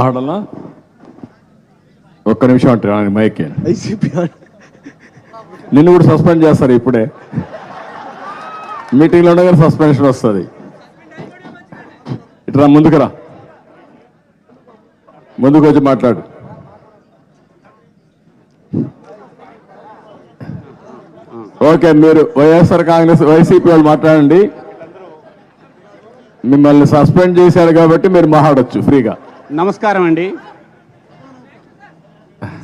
ఆడలా ఒక్క నిమిషం అంటారు మైక్. నిన్ను కూడా సస్పెండ్ చేస్తారు ఇప్పుడే, మీటింగ్లో ఉండగా సస్పెన్షన్ వస్తుంది. ఇట్లా ముందుకు వచ్చి మాట్లాడు. ఓకే, మీరు వైఎస్ఆర్ కాంగ్రెస్ వైసీపీ వాళ్ళు మాట్లాడండి. మిమ్మల్ని సస్పెండ్ చేశారు కాబట్టి మీరు మాట్లాడొచ్చు ఫ్రీగా. నమస్కారం అండి,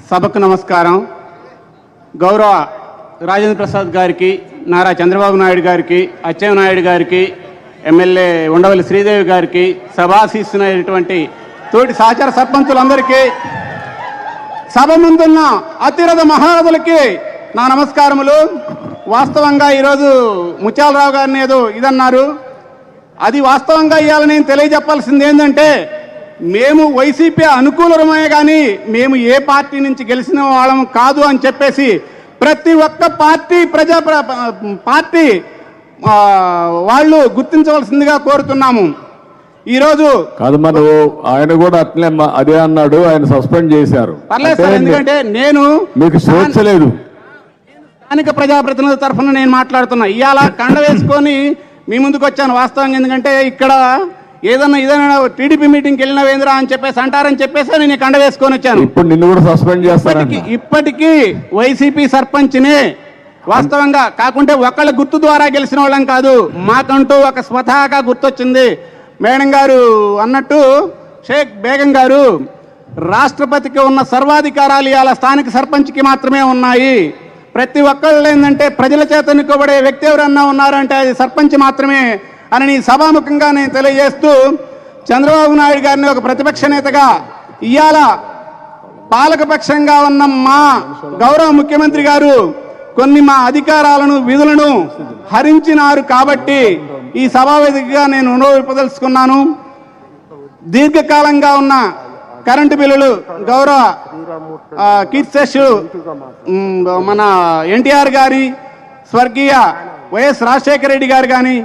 సభకు నమస్కారం. గౌరవ రాజేంద్ర ప్రసాద్ గారికి, నారా చంద్రబాబు నాయుడు గారికి, అచ్చెన్నాయుడు గారికి, ఎమ్మెల్యే ఉండవల్లి శ్రీదేవి గారికి, సభాశీస్తున్నటువంటి తోటి సహచర సర్పంచులందరికీ, సభ ముందున్న అతిరథ మహారథులకి నా నమస్కారములు. వాస్తవంగా ఈరోజు ముత్యాలరావు గారిని ఏదో ఇదన్నారు, అది వాస్తవంగా ఇవ్వాలని నేను తెలియజెప్పాల్సింది ఏంటంటే, మేము వైసీపీ అనుకూలమే కానీ మేము ఏ పార్టీ నుంచి గెలిచిన వాళ్ళం కాదు అని చెప్పేసి ప్రతి ఒక్క పార్టీ పార్టీ వాళ్ళు గుర్తించవలసిందిగా కోరుతున్నాము. ఈరోజు కాదు, మరి ఆయన కూడా అట్లే అదే అన్నాడు, ఆయన సస్పెండ్ చేశారు. పర్లేదు సార్, ఎందుకంటే నేను మీకు స్వేచ్ఛ లేదు. స్థానిక ప్రజాప్రతినిధుల తరఫున నేను మాట్లాడుతున్నా. ఇవాళ కండ వేసుకొని మీ ముందుకు వచ్చాను. వాస్తవంగా ఎందుకంటే ఇక్కడ ఏదైనా టీడీపీ మీటింగ్కి వెళ్ళినవేంద్రా అని చెప్పేసి అంటారని చెప్పేసి నేను కండ వేసుకొని వచ్చాను. ఇప్పుడు నిన్ను కూడా సస్పెండ్ చేస్తారు. ఇప్పటికీ వైసీపీ సర్పంచ్ని వాస్తవంగా కాకుంటే ఒకళ్ళ గుర్తు ద్వారా గెలిచిన వాళ్ళం కాదు, మాకంటూ ఒక స్వతహాగా గుర్తొచ్చింది. మేడం గారు అన్నట్టు షేక్ బేగం గారు, రాష్ట్రపతికి ఉన్న సర్వాధికారాలు ఇవాళ స్థానిక సర్పంచ్కి మాత్రమే ఉన్నాయి. ప్రతి ఒక్కళ్ళు ఏంటంటే ప్రజల చేత ఎన్నుకోబడే వ్యక్తి ఎవరన్నా ఉన్నారంటే అది సర్పంచ్ మాత్రమే అని సభాముఖంగా నేను తెలియజేస్తూ, చంద్రబాబు నాయుడు గారిని ఒక ప్రతిపక్ష నేతగా ఇవాళ పాలకపక్షంగా ఉన్న మా గౌరవ ముఖ్యమంత్రి గారు కొన్ని మా అధికారాలను విధులను హరించినారు కాబట్టి ఈ సభావేదికగా నేను వినవింపదలుచుకున్నాను. దీర్ఘకాలంగా ఉన్న కరెంటు బిల్లులు గౌరవ కీర్తిశేషు మన ఎన్టీఆర్ గారి, స్వర్గీయ వైఎస్ రాజశేఖర రెడ్డి గారు కానీ,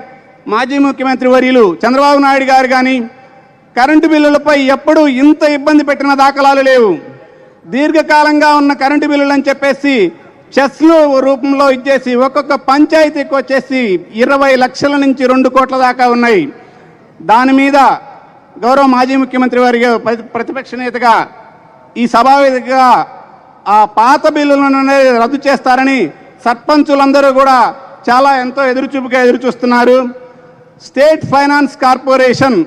మాజీ ముఖ్యమంత్రి వర్యులు చంద్రబాబు నాయుడు గారు కానీ కరెంటు బిల్లులపై ఎప్పుడూ ఇంత ఇబ్బంది పెట్టిన దాఖలాలు లేవు. దీర్ఘకాలంగా ఉన్న కరెంటు బిల్లులు అని చెప్పేసి చెస్లు రూపంలో ఇచ్చేసి ఒక్కొక్క పంచాయతీకి వచ్చేసి 20 లక్షల నుంచి 2 కోట్ల దాకా ఉన్నాయి. దాని మీద గౌరవ మాజీ ముఖ్యమంత్రి వారి ప్రతిపక్ష నేతగా ఈ సభావేదికగా ఆ పాత బిల్లులను రద్దు చేస్తారని సర్పంచులందరూ కూడా చాలా ఎంతో ఎదురుచూపుగా ఎదురుచూస్తున్నారు. స్టేట్ ఫైనాన్స్ కార్పొరేషన్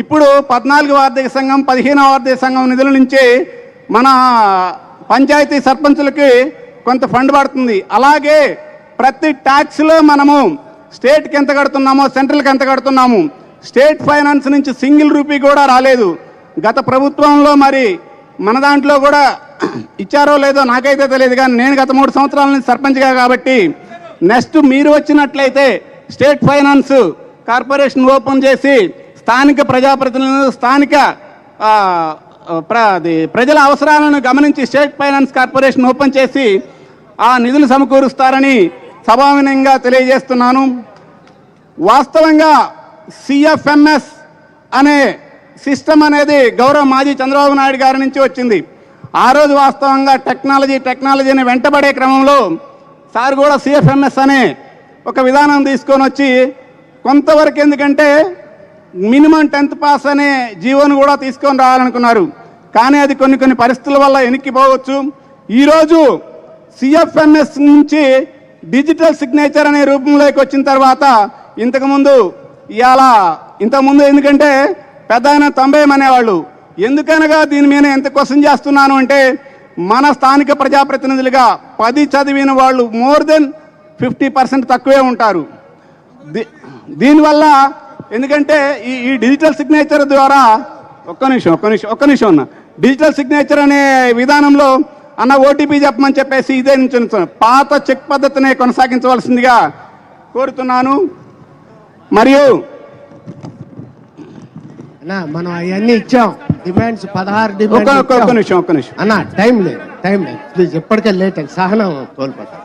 ఇప్పుడు 14వ ఆర్థిక సంఘం 15వ ఆర్థిక సంఘం నిధుల నుంచి మన పంచాయతీ సర్పంచులకి కొంత ఫండ్ పడుతుంది. అలాగే ప్రతి ట్యాక్స్లో మనము స్టేట్కి ఎంత కడుతున్నామో సెంట్రల్కి ఎంత కడుతున్నాము. స్టేట్ ఫైనాన్స్ నుంచి సింగిల్ రూపీ కూడా రాలేదు. గత ప్రభుత్వంలో మరి మన దాంట్లో కూడా ఇచ్చారో లేదో నాకైతే తెలియదు, కానీ నేను గత 3 సంవత్సరాల నుంచి సర్పంచ్గా కాబట్టి నెక్స్ట్ మీరు వచ్చినట్లయితే స్టేట్ ఫైనాన్స్ కార్పొరేషన్ ఓపెన్ చేసి స్థానిక ప్రజాప్రతినిధులు, స్థానిక ప్రజల అవసరాలను గమనించి స్టేట్ ఫైనాన్స్ కార్పొరేషన్ ఓపెన్ చేసి ఆ నిధులు సమకూరుస్తారని సభావినంగా తెలియజేస్తున్నాను. వాస్తవంగా సిఎఫ్ఎంఎస్ అనే సిస్టమ్ అనేది గౌరవ మాజీ చంద్రబాబు నాయుడు గారి నుంచి వచ్చింది. ఆ రోజు వాస్తవంగా టెక్నాలజీని వెంటబడే క్రమంలో సార్ కూడా సిఎఫ్ఎంఎస్ అనే ఒక విధానం తీసుకొని వచ్చి కొంతవరకు, ఎందుకంటే మినిమం 10th పాస్ అనే జీవోను కూడా తీసుకొని రావాలనుకున్నారు, కానీ అది కొన్ని పరిస్థితుల వల్ల వెనక్కిపోవచ్చు. ఈరోజు సిఎఫ్ఎంఎస్ నుంచి డిజిటల్ సిగ్నేచర్ అనే రూపంలోకి వచ్చిన తర్వాత ఇంతకుముందు ఎందుకంటే పెద్ద ఆయన 90 అనేవాళ్ళు, ఎందుకనగా దీని మీద ఎంత క్వశ్చన్ చేస్తున్నాను అంటే మన స్థానిక ప్రజాప్రతినిధులుగా 10 చదివిన వాళ్ళు మోర్ దెన్ 50% తక్కువే ఉంటారు. దీనివల్ల ఎందుకంటే ఈ డిజిటల్ సిగ్నేచర్ ద్వారా ఒక్క నిమిషం అన్న, డిజిటల్ సిగ్నేచర్ అనే విధానంలో అన్న ఓటీపీ చెప్పమని చెప్పేసి ఇదే నుంచి పాత చెక్ పద్ధతినే కొనసాగించవలసిందిగా కోరుతున్నాను. మరియు మనం అవన్నీ ఇచ్చాం, డిమాండ్స్ 16 డిమాండ్స్. ఒక్క నిమిషం అన్న, టైం లేదు ప్లీజ్, ఎప్పటికే లేట్ అయింది, సహనం కోల్పోతాం.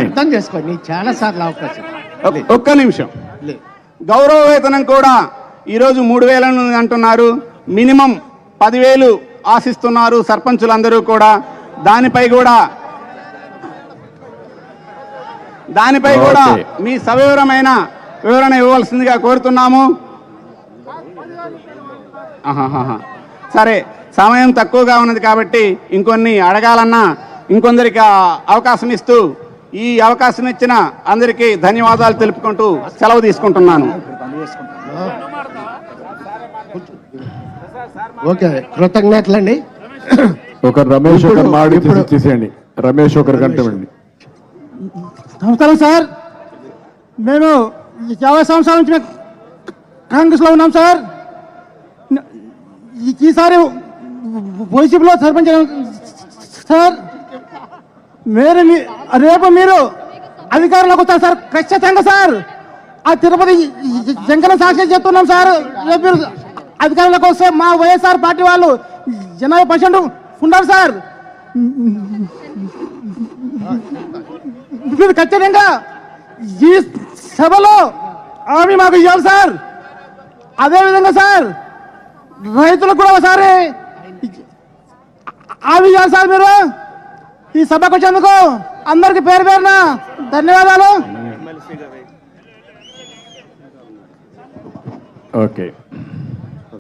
అర్థం చేసుకోండి, చాలా సార్లు అవకాశం. ఒక్క నిమిషం. గౌరవ వేతనం కూడా ఈరోజు 3,000 అంటున్నారు. మినిమం 10,000 ఆశిస్తున్నారు సర్పంచులందరూ కూడా. దానిపై కూడా ఓకే. మీ సవివరమైన వివరణ ఇవ్వవలసిందిగా కోరుతున్నాము. ఆహాహా. సరే, సమయం తక్కువగా ఉన్నది కాబట్టి ఇంకొన్ని అడగాలన్నా ఇంకొందరికి అవకాశం ఇస్తూ ఈ అవకాశం ఇచ్చిన అందరికీ ధన్యవాదాలు తెలుపుకుంటూ సెలవు తీసుకుంటున్నాను. ఓకే, కృతజ్ఞతలండి. ఒక రమేష్ ఒకరు మాడి ఇప్పుడు ఇచ్చేసేయండి. రమేష్ ఒకరు కంటమండి. నమస్కారం సార్. మేము 50 సంవత్సరాల నుంచి కాంగ్రెస్లో ఉన్నాం సార్. ఈసారి వైసీపీలో సర్పంచ్ సార్. రేపు మీరు అధికారంలోకి వస్తారు సార్, ఖచ్చితంగా సార్. ఆ తిరుపతి జంకన సాక్షి చెప్తున్నాం సార్. రేపు మీరు అధికారంలోకి వస్తే మా వైఎస్ఆర్ పార్టీ వాళ్ళు 80% ఉన్నారు సార్. మీరు ఖచ్చితంగా ఈ సభలో హామీ మాకు ఇవ్వాలి సార్. అదేవిధంగా సార్ రైతులకు కూడా ఒకసారి హామీ ఇవ్వాలి సార్. మీరు ఈ సభకు వచ్చేందుకు అందరికి పేరు పేరున ధన్యవాదాలు. ఓకే.